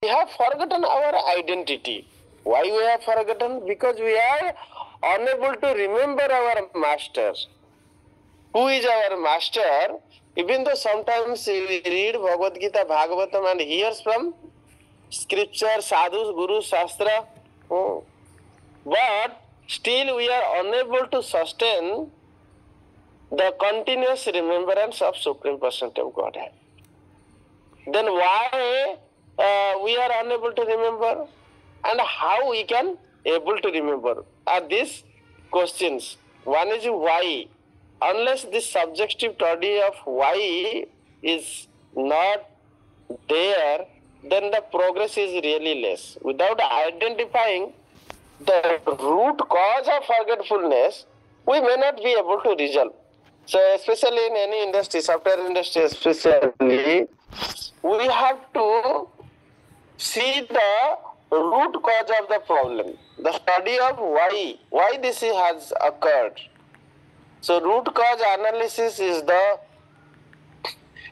We have forgotten our identity. Why we have forgotten? Because we are unable to remember our master. Who is our master? Even though sometimes we read Bhagavad Gita, Bhagavatam and hears from scripture, sadhus, gurus, shastra, but still we are unable to sustain the continuous remembrance of Supreme Personality of Godhead. Then why we are unable to remember, and how we can able to remember are these questions. One is why. Unless this subjective study of why is not there, then the progress is really less. Without identifying the root cause of forgetfulness, we may not be able to resolve. So especially in any industry, software industry especially, we have to see the root cause of the problem, the study of why this has occurred. So root cause analysis is the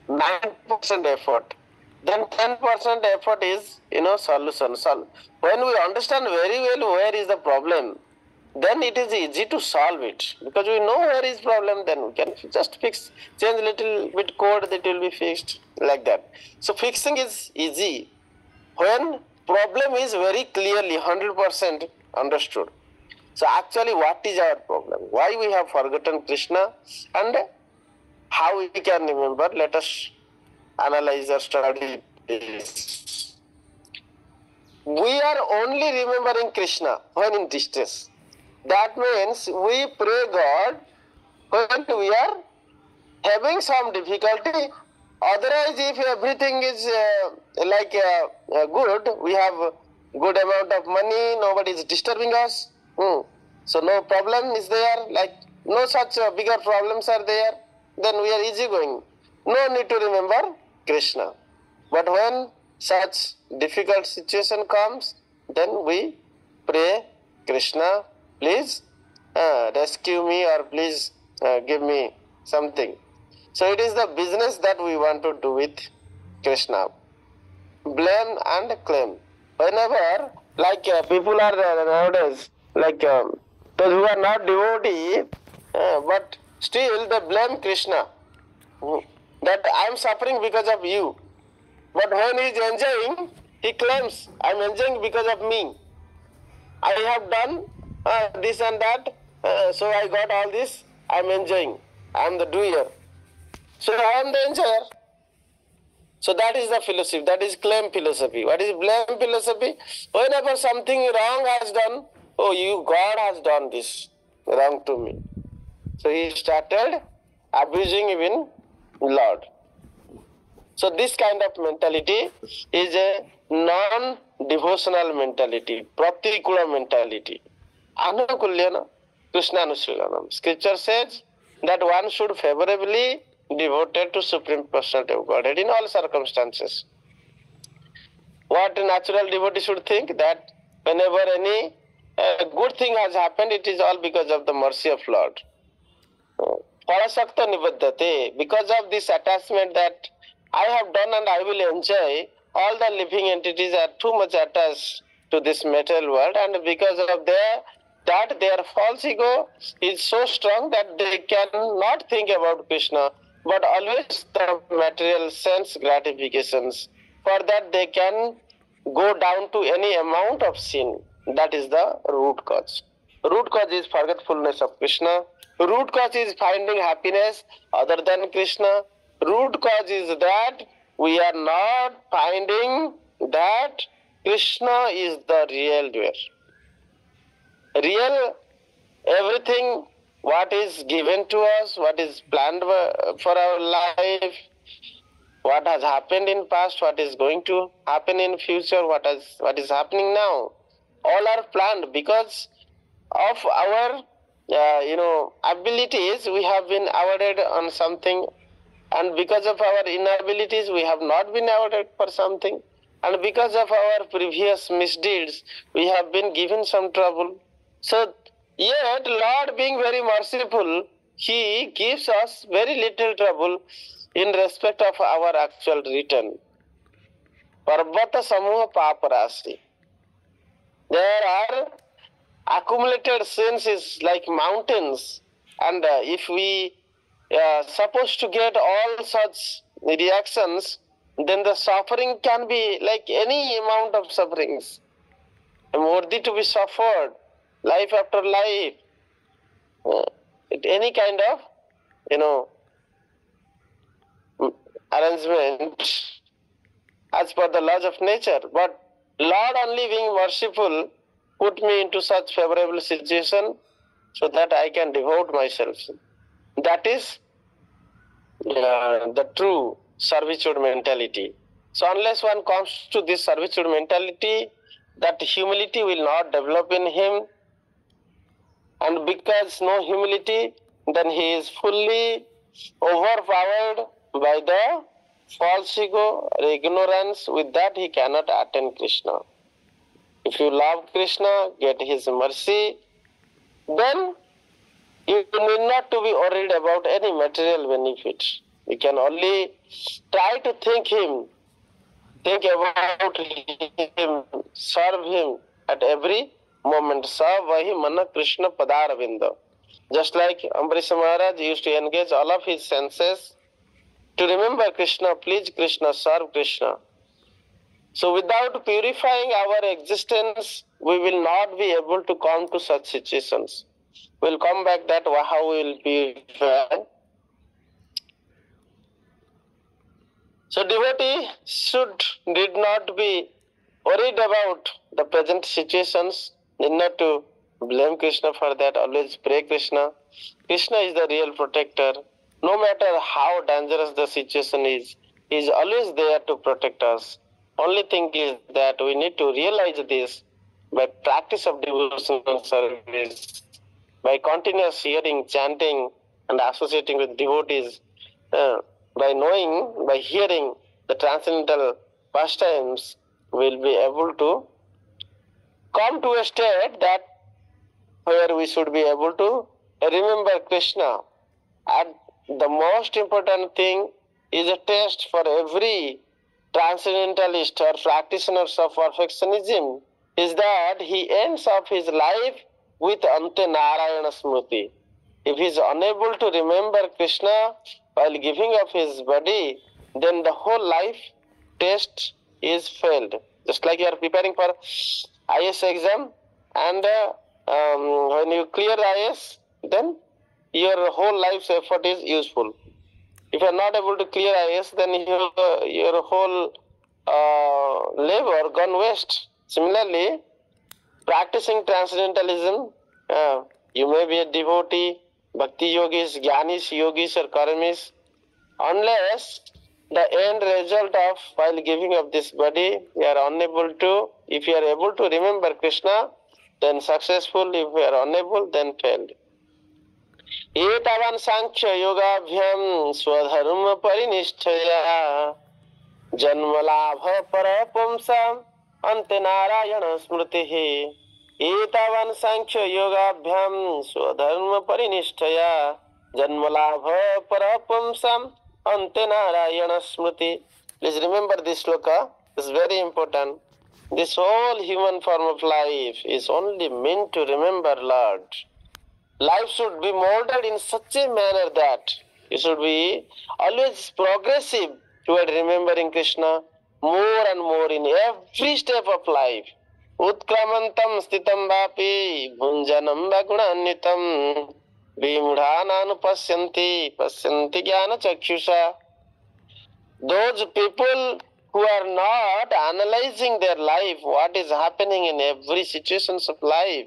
9% effort. Then 10% effort is solution. When we understand very well where is the problem, then it is easy to solve it, because we know where is problem. Then we can just fix, change little bit code, that will be fixed, like that. So fixing is easy when problem is very clearly 100% understood. So actually, what is our problem? Why we have forgotten Krishna, and how we can remember? Let us analyze or study this. We are only remembering Krishna when in distress. That means we pray God when we are having some difficulty. Otherwise, if everything is good, we have good amount of money, nobody is disturbing us. So no problem is there, like no such bigger problems are there, then we are easy going. No need to remember Krishna. But when such difficult situation comes, then we pray, Krishna, please rescue me, or please give me something. So it is the business that we want to do with Krishna. Blame and claim. Whenever, people are nowadays, those who are not devotee, but still they blame Krishna, that I am suffering because of you. But when he is enjoying, he claims, I am enjoying because of me. I have done this and that, so I got all this, I am enjoying. I am the doer. So I am the enjoyer. So that is the philosophy, that is claim philosophy. What is blame philosophy? Whenever something wrong has done, oh, God has done this wrong to me. So he started abusing even Lord. So this kind of mentality is a non-devotional mentality, pratikula mentality. Anukulyana, Krishna Anushrilanam. Scripture says that one should favorably devoted to Supreme Personality of Godhead in all circumstances. What a natural devotee should think, that whenever any good thing has happened, it is all because of the mercy of Lord. Palasakta nibaddhate, because of this attachment that I have done and I will enjoy, all the living entities are too much attached to this material world, and because of their false ego is so strong that they cannot think about Krishna, but always the material sense gratifications. For that they can go down to any amount of sin. That is the root cause. Root cause is forgetfulness of Krishna. Root cause is finding happiness other than Krishna. Root cause is that we are not finding that Krishna is the real doer. Real, everything what is given to us, what is planned for our life, what has happened in past, what is going to happen in future, what is happening now, all are planned because of our abilities. We have been awarded on something, and because of our inabilities we have not been awarded for something, and because of our previous misdeeds we have been given some trouble. So yet Lord being very merciful, he gives us very little trouble in respect of our actual return. Parvata Samuha Paparasi. There are accumulated sins is like mountains, and if we supposed to get all such reactions, then the suffering can be like any amount of sufferings, worthy to be suffered, life after life, any kind of, you know, arrangement as per the laws of nature. But Lord only being merciful put me into such favorable situation so that I can devote myself. That is the true servitude mentality. So unless one comes to this servitude mentality, that humility will not develop in him, and because no humility, then he is fully overpowered by the false ego or ignorance. With that he cannot attain Krishna. If you love Krishna, get his mercy, then you need not to be worried about any material benefit. You can only try to think about him, serve him at every moment. Savahi mana Krishna padaravinda. Just like Ambarish Maharaj used to engage all of his senses to remember Krishna, please Krishna, serve Krishna. So without purifying our existence, we will not be able to come to such situations. We'll come back that how we will purify. So devotee did not be worried about the present situations, need not to blame Krishna for that, always pray Krishna. Krishna is the real protector. No matter how dangerous the situation is, he is always there to protect us. Only thing is that we need to realize this by practice of devotional service, by continuous hearing, chanting, and associating with devotees, by knowing, by hearing the transcendental pastimes, we'll be able to come to a state that where we should be able to remember Krishna. And the most important thing is a test for every transcendentalist or practitioners of perfectionism is that he ends up his life with Ante Narayana Smriti. If he is unable to remember Krishna while giving up his body, then the whole life test is failed. Just like you are preparing for IS exam, and when you clear IS, then your whole life's effort is useful. If you are not able to clear IS, then your whole labor gone waste. Similarly, practicing transcendentalism, you may be a devotee, bhakti yogis, jnanis, yogis or karmis, unless the end result of while giving up this body, you are unable to, if you are able to remember Krishna, then successful. If you are unable, then failed. एतावान सांख्य योगाभ्याम स्वधर्म परिनिष्ठया जन्मलाभ परपुंसाम अन्ते नारायण स्मृतिः एतावान सांख्य योगाभ्याम स्वधर्म परिनिष्ठया जन्मलाभ परपुंसाम अन्ते नारायण स्मृति. Please remember this shloka. It's very important. This whole human form of life is only meant to remember Lord. Life should be molded in such a manner that you should be always progressive toward remembering Krishna more and more in every step of life. Utkramantam stitam vapi bhunjanam vagunanitam vimudhananu pasyanti jnana chakshusha. Those people who are not analyzing their life, what is happening in every situations of life,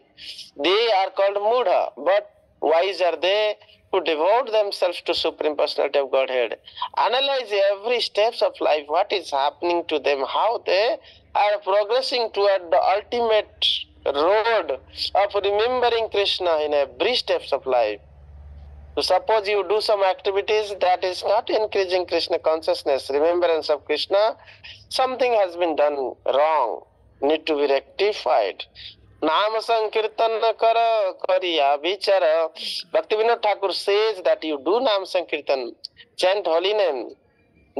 they are called mudha. But wise are they who devote themselves to Supreme Personality of Godhead. Analyze every steps of life, what is happening to them, how they are progressing toward the ultimate road of remembering Krishna in every steps of life. So suppose you do some activities that is not increasing Krishna consciousness, remembrance of Krishna, something has been done wrong, need to be rectified. Nama Sankirtan kara kariya vichara. Bhaktivinoda Thakur says that you do Nam Sankirtan, chant holy name,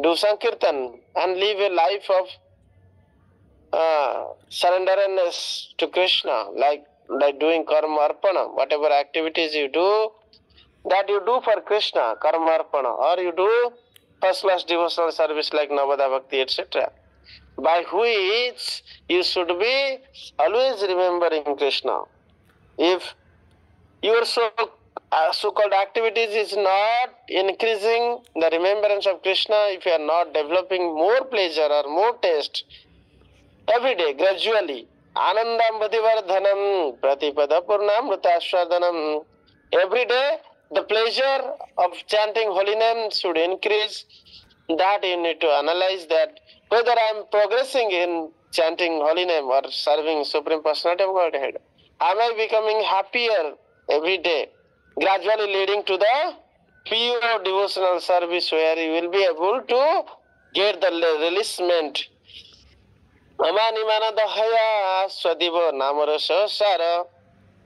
do Sankirtan and live a life of surrenderness to Krishna, like doing karma arpana, whatever activities you do, that you do for Krishna, karma arpana, or you do first class devotional service like Navada Bhakti, etc. By which you should be always remembering Krishna. If your so-called activities is not increasing the remembrance of Krishna, if you are not developing more pleasure or more taste every day, gradually, Anandam Bhadivardhanam Pratipada Purnamrutaswadanam. Every day, the pleasure of chanting holy name should increase. That you need to analyze that whether I am progressing in chanting holy name or serving Supreme Personality of Godhead. Am I becoming happier every day? Gradually leading to the pure devotional service where you will be able to get the releasement. Amanimana Dahaya Swadivo Namarasa Sara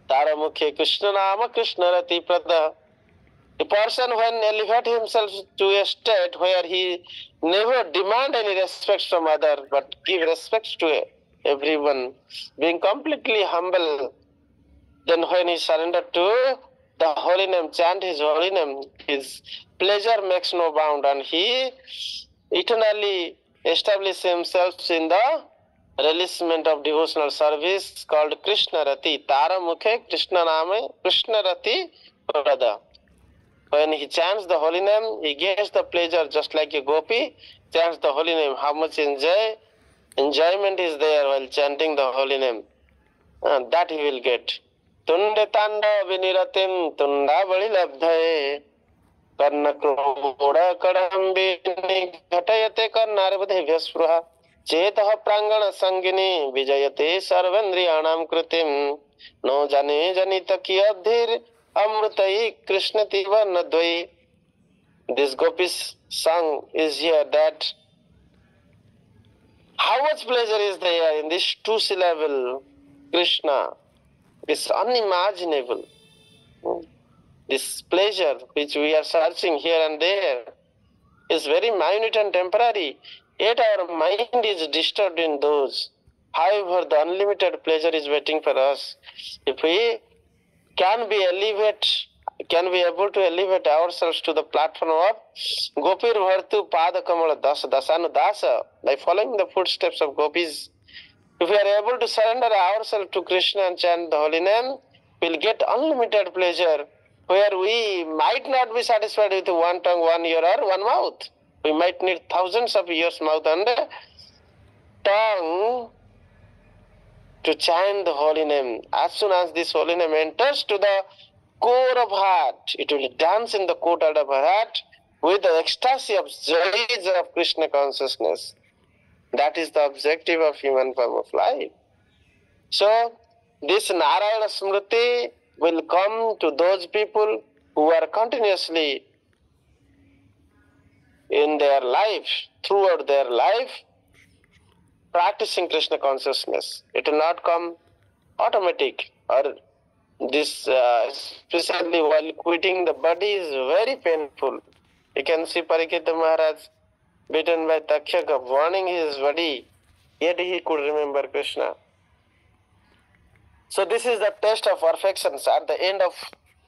Taramukhe Krishna Nama Krishna Rati Prada. A person when elevate himself to a state where he never demand any respect from other but give respect to everyone, being completely humble, then when he surrendered to the holy name, chant his holy name, his pleasure makes no bound and he eternally establishes himself in the releasement of devotional service called Krishna Rati. Tara Mukhe Krishna Name Krishna Rati Prada. When he chants the holy name, he gets the pleasure just like a gopi chants the holy name. How much enjoyment is there while chanting the holy name? That he will get. Tunde tanda viniratim tunda bali labdhaye karna kroda kadambini ghatayate karnarvadhe vyaspraha chetah prangana sangini vijayate sarvendriyanam kritim no jane janita kiyadhir amrutai krishna tiva nadvai. This gopis song is here that how much pleasure is there in this two-syllable Krishna. It's unimaginable. This pleasure which we are searching here and there is very minute and temporary, yet our mind is disturbed in those. However, the unlimited pleasure is waiting for us. If we can be able to elevate ourselves to the platform of Gopir Bhartu Pada Kamala Dasa Dasanu Dasa, by following the footsteps of gopis, if we are able to surrender ourselves to Krishna and chant the holy name, we'll get unlimited pleasure, where we might not be satisfied with one tongue, 1 ear, or one mouth. We might need thousands of ears, mouth, and tongue to chant the holy name. As soon as this holy name enters to the core of heart, it will dance in the court of heart with the ecstasy of joys of Krishna consciousness. That is the objective of human form of life. So, this Narayana Smriti will come to those people who are continuously in their life, throughout their life, practicing Krishna consciousness. It will not come automatic, or this, especially while quitting the body, is very painful. You can see Parikshita Maharaj beaten by Takshaka, burning his body, yet he could remember Krishna. So this is the test of perfections at the end of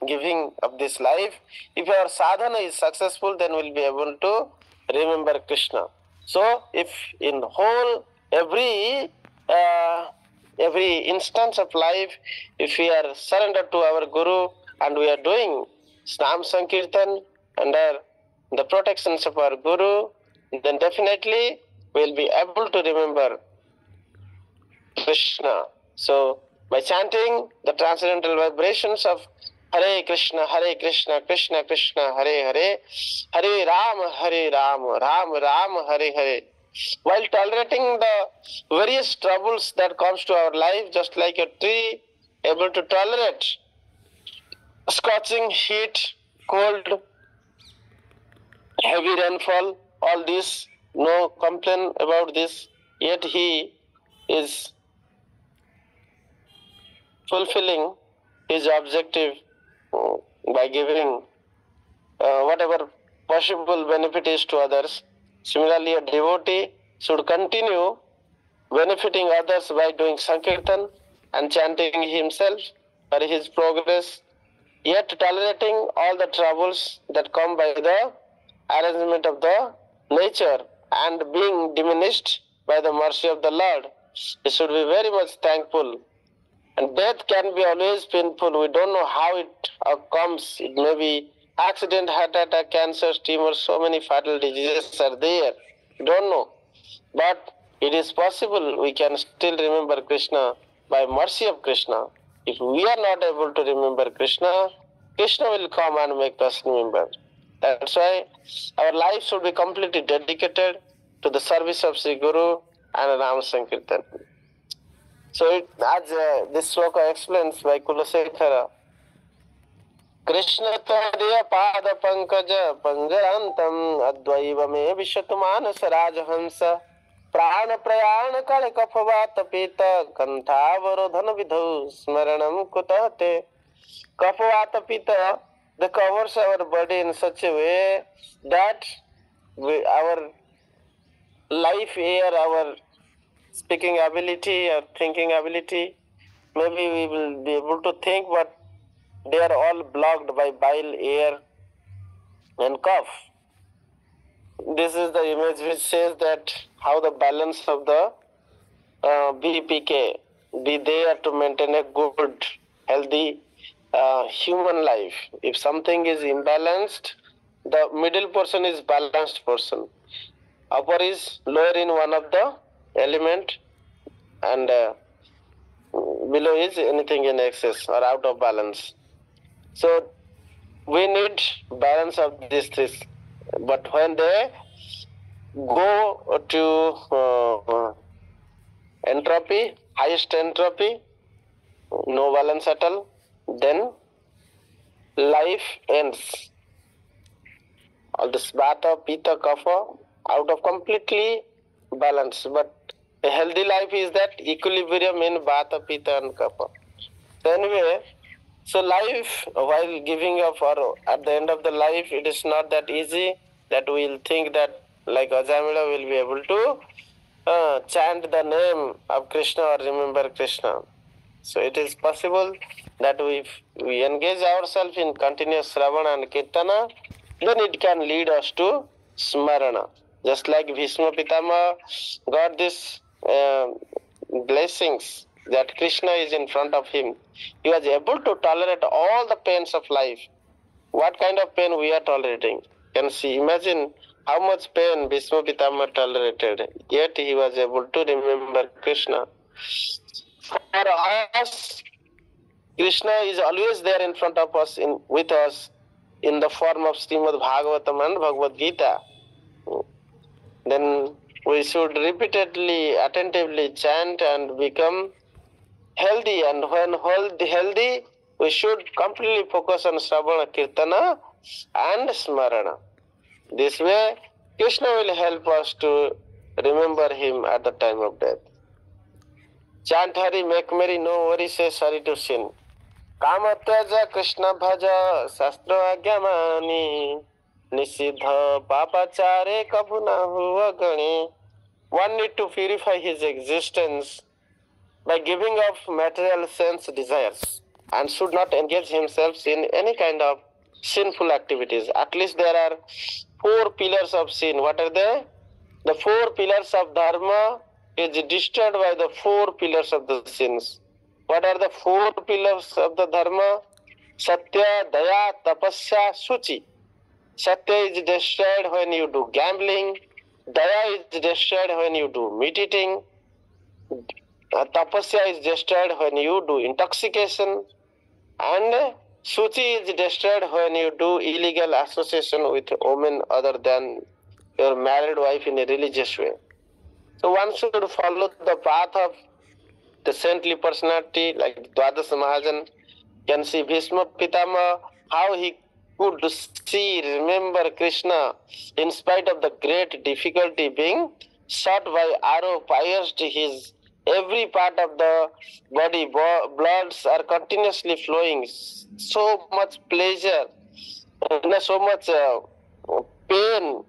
giving of this life. If our sadhana is successful, then we'll be able to remember Krishna. So if in whole every instance of life, if we are surrendered to our Guru and we are doing Snam Sankirtan under the protections of our Guru, then definitely we'll be able to remember Krishna. So by chanting the transcendental vibrations of Hare Krishna, Krishna Krishna, Hare Hare, Hare Ram, Ram Ram, Hare Hare, while tolerating the various troubles that comes to our life, just like a tree able to tolerate scorching heat, cold, heavy rainfall, all this, no complaint about this, yet he is fulfilling his objective by giving whatever possible benefit is to others. Similarly, a devotee should continue benefiting others by doing Sankirtan and chanting himself for his progress, yet tolerating all the troubles that come by the arrangement of the nature and being diminished by the mercy of the Lord. We should be very much thankful. And death can be always painful. We don't know how it comes. It may be accident, heart attack, cancer, tumors, so many fatal diseases are there. We don't know. But it is possible we can still remember Krishna by mercy of Krishna. If we are not able to remember Krishna, Krishna will come and make us remember. That's why our life should be completely dedicated to the service of Sri Guru and Ram Sankirtan. So as this sloka explains by Kulasekhara, Krishna tadya pada pankaja panjarantam advaiva me vishatu manas rajahansa प्राण प्रयाण कल कफवात पीत कंठावरोधन विधौ स्मरणम कुतः ते कफवात pita, the covers our body in such a way that our life air, our speaking ability, our thinking ability, maybe we will be able to think, but they are all blocked by bile, air, and cough. This is the image which says that how the balance of the BPK be there to maintain a good, healthy human life. If something is imbalanced, the middle portion is balanced portion. Upper is lower in one of the element, and below is anything in excess or out of balance. So we need balance of these three. But when they go to entropy, highest entropy, no balance at all, then life ends. All this vata, pitta, kapha, out of completely balance. But a healthy life is that equilibrium in vata, pitta, and kapha. So anyway, so life, while giving up or at the end of the life, it is not that easy that we will think that like Ajamila will be able to chant the name of Krishna or remember Krishna. So it is possible that if we engage ourselves in continuous Shravana and Kirtana, then it can lead us to Smarana. Just like Bhishma Pitama got this blessings that Krishna is in front of him. He was able to tolerate all the pains of life. What kind of pain we are tolerating? Can see, imagine how much pain Bhishma Pitama tolerated. Yet he was able to remember Krishna. For us, Krishna is always there in front of us, with us, in the form of Srimad Bhagavatam and Bhagavad Gita. Then we should repeatedly, attentively chant and become healthy. And when healthy, we should completely focus on Shravana, Kirtana and Smarana. This way, Krishna will help us to remember him at the time of death. Chant Hari, make merry, no worry, say sorry to sin. Kama tyaja Krishna bhaja, Shastra agya mani, Nisiddha papachare kabhu na huva gani. One need to purify his existence by giving up material sense desires and should not engage himself in any kind of sinful activities. At least there are 4 pillars of sin. What are they? The 4 pillars of dharma is destroyed by the 4 pillars of the sins. What are the 4 pillars of the dharma? Satya, Daya, Tapasya, Suchi. Satya is destroyed when you do gambling. Daya is destroyed when you do meat eating. Tapasya is destroyed when you do intoxication. And Suchi is destroyed when you do illegal association with women other than your married wife in a religious way. So one should follow the path of the saintly personality like Dwadas Mahajan. Can see Bhishma Pitama, how he could see, remember Krishna in spite of the great difficulty, being shot by arrow, pierced his every part of the body, bloods are continuously flowing, so much pleasure, so much pain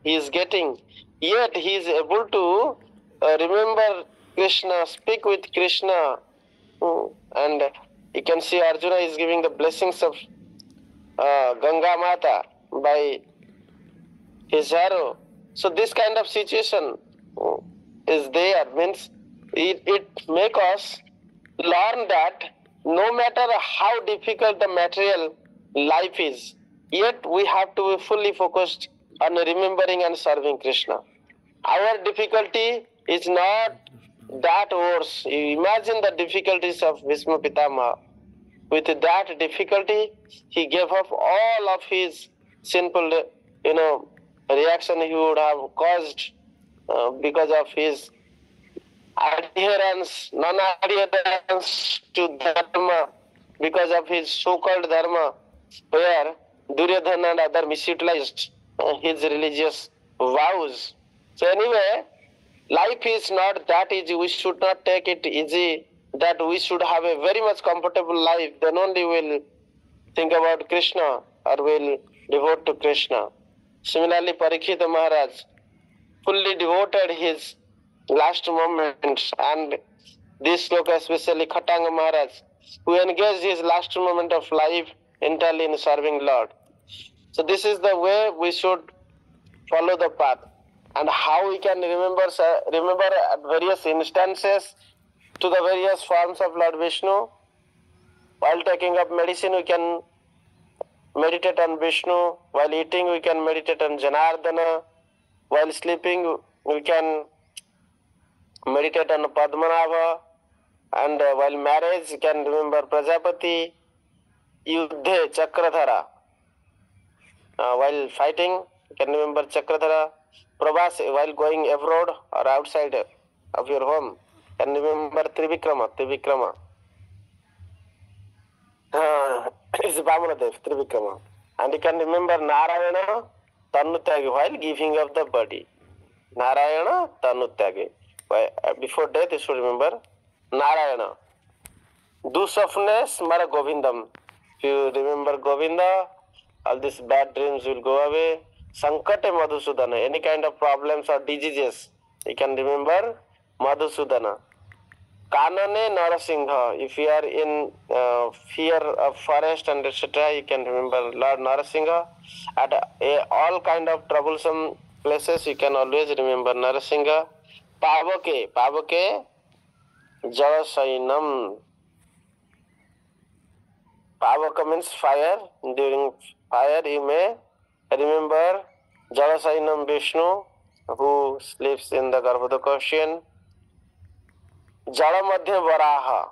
he is getting, yet he is able to remember Krishna, speak with Krishna. And you can see Arjuna is giving the blessings of Ganga Mata by his arrow. So this kind of situation is there, means it make us learn that no matter how difficult the material life is, yet we have to be fully focused on remembering and serving Krishna. Our difficulty is not that worse. You imagine the difficulties of Bhishma Pitamaha. With that difficulty, he gave up all of his sinful, reaction he would have caused because of his adherence, non-adherence to dharma, because of his so-called dharma, where Duryodhana and other misutilized his religious vows. So anyway, life is not that easy. We should not take it easy, that we should have a very much comfortable life. Then only we'll think about Krishna or will devote to Krishna. Similarly, Parikshita Maharaj fully devoted his last moments, and this sloka especially Khatanga Maharaj, who engaged his last moment of life entirely in serving Lord. So this is the way we should follow the path. And how we can remember at various instances to the various forms of Lord Vishnu. While taking up medicine, we can meditate on Vishnu. While eating, we can meditate on Janardana. While sleeping, we can meditate on Padmanabha. And while marriage, you can remember Prajapati. Yuddhe, Chakradhara. While fighting, you can remember Chakradhara. Prabhas, while going abroad or outside of your home, you can remember Trivikrama. It's Vamanadev, Trivikrama. And you can remember Narayana, Tanutyagi, while giving up the body. Narayana, Tanutyagi. Before death, you should remember Narayana. Do softness, Mara Govindam. If you remember Govinda, all these bad dreams will go away. Sankate Madhusudana, any kind of problems or diseases, you can remember Madhusudana. Kanane Narasingha, if you are in fear of forest and etc., you can remember Lord Narasingha. At all kind of troublesome places, you can always remember Narasingha. Pavake, Jalasainam. Pavaka means fire. During fire, you may remember Jalasainam Vishnu, who sleeps in the Garbhodaka ocean. Jalamadhya Varaha.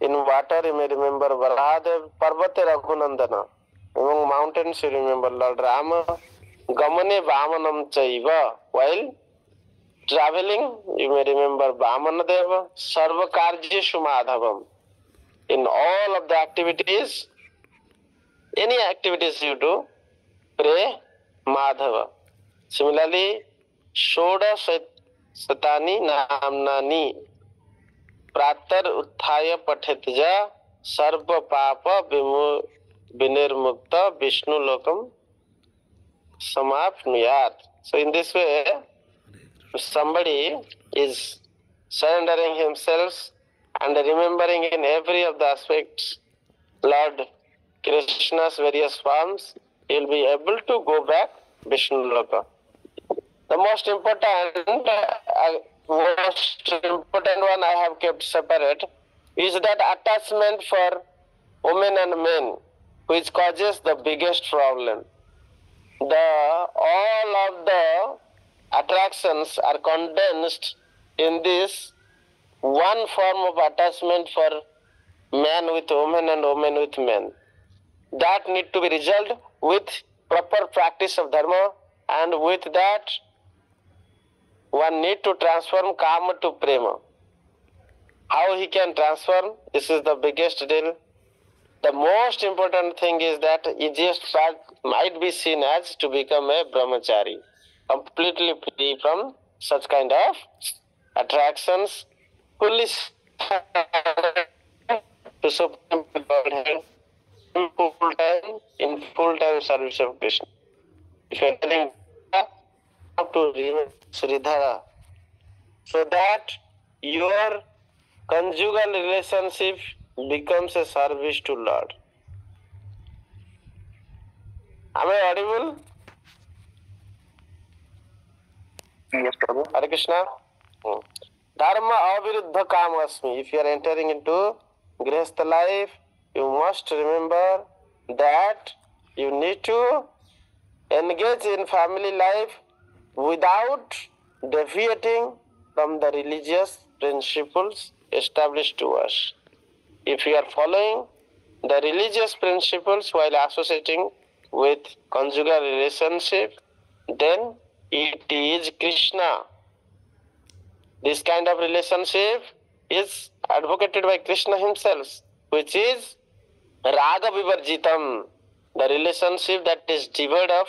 In water, you may remember Varahadev. Parvate Raghunandana. Among mountains, you remember Lord Rama. Gamane Vamanam Chaiva. While traveling, you may remember Vamanadeva. Sarvakarjeshu Madhavam. In all of the activities, any activities you do, pray Madhava. Similarly, Shoda Satani Namnani Pratar Uthaya Pathetja Sarva Papa Vinirmukta Vishnu Lokam Samapnuyat. So in this way, somebody is surrendering himself and remembering in every of the aspects Lord Krishna's various forms, he will be able to go back Vishnu Loka. The most important one I have kept separate is that attachment for women and men, which causes the biggest problem. All of the attractions are condensed in this one form of attachment for man with woman and woman with men. That need to be resolved with proper practice of dharma, and with that one need to transform kama to prema. How he can transform? This is the biggest deal. The most important thing is that easiest path might be seen as to become a brahmachari, completely free from such kind of attractions, fully to Supreme Godhead in full time service of Krishna. If you are telling how to remember Sridhara, so that your conjugal relationship becomes a service to Lord. Am I audible? Yes, Prabhu. Hare Krishna. Dharma aviruddha kamasmi. If you are entering into grihastha life, you must remember that you need to engage in family life without deviating from the religious principles established to us. If you are following the religious principles while associating with conjugal relationship, then it is Krishna. This kind of relationship is advocated by Krishna himself, which is Raga Vivarjitam, the relationship that is devoid of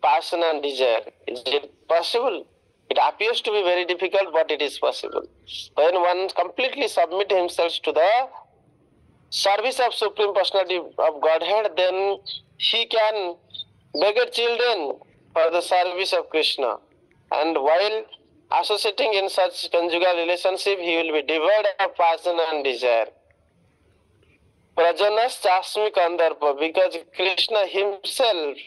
passion and desire. Is it possible? It appears to be very difficult, but it is possible. When one completely submits himself to the service of Supreme Personality of Godhead, then he can beget children for the service of Krishna. And while associating in such conjugal relationship, he will be devoid of passion and desire. Prajanas Chasmi Kandarpa, because Krishna himself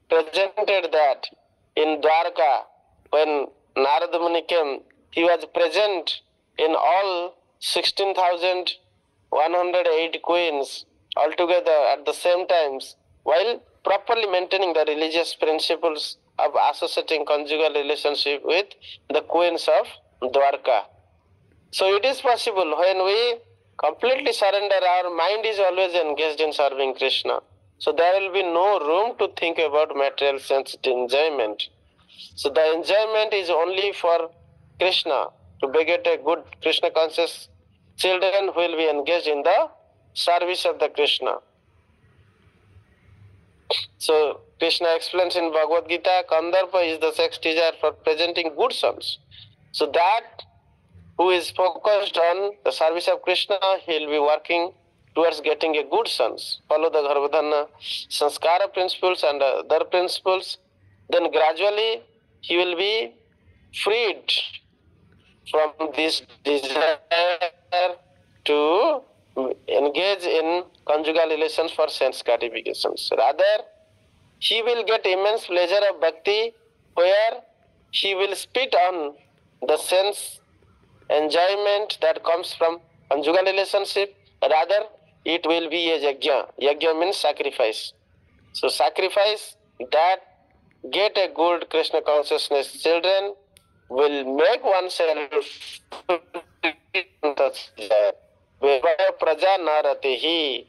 presented that in Dwarka when Narada Muni came. He was present in all 16,108 queens altogether at the same times, while properly maintaining the religious principles of associating conjugal relationship with the queens of Dwarka. So it is possible when we completely surrender, our mind is always engaged in serving Krishna. So there will be no room to think about material sense enjoyment. So the enjoyment is only for Krishna, to beget a good Krishna conscious children who will be engaged in the service of the Krishna. So Krishna explains in Bhagavad Gita, Kandarpa is the sex desire for presenting good sons. So that who is focused on the service of Krishna, he will be working towards getting a good sons. Follow the Garbhadhana Sanskara principles and other principles. Then gradually he will be freed from this desire to engage in conjugal relations for sense gratifications. Rather, he will get immense pleasure of bhakti where he will spit on the sense enjoyment that comes from conjugal relationship. Rather, it will be a yajna. Yajna means sacrifice. So sacrifice that get a good Krishna consciousness children will make oneself praja naratihi.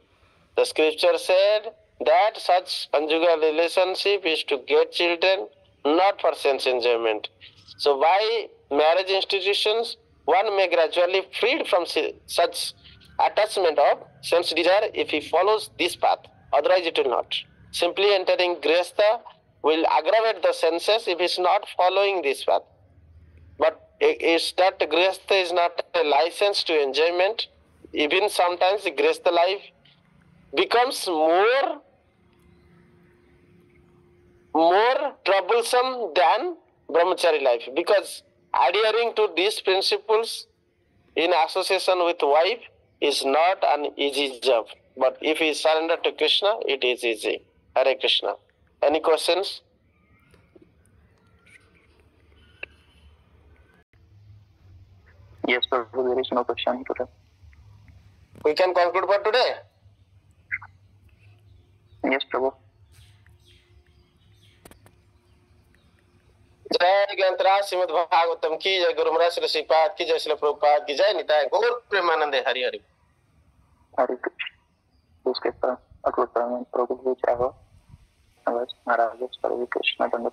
The scripture said that such conjugal relationship is to get children, not for sense enjoyment. So by marriage institutions, one may gradually freed from such attachment of sense desire if he follows this path. Otherwise it will not. Simply entering grihastha will aggravate the senses if he is not following this path. But is that grihastha is not a license to enjoyment. Even sometimes the grihastha life becomes more troublesome than brahmachari life, because adhering to these principles in association with wife is not an easy job. But if he surrender to Krishna, it is easy. Hare Krishna. Any questions? Yes, Prabhu, there is no question today. We can conclude for today. Yes, Prabhu. जय ज्ञानतराज श्रीमद् भागवतम की जय, गुरु महाराज श्री श्रीपाद की जय, श्री प्रभुपाद की जय, निताय गौर प्रेमानंद हरि हरि हरे कृष्ण। उसके पर अकुल प्रभु विचार हो, महाराज कृष्ण दंड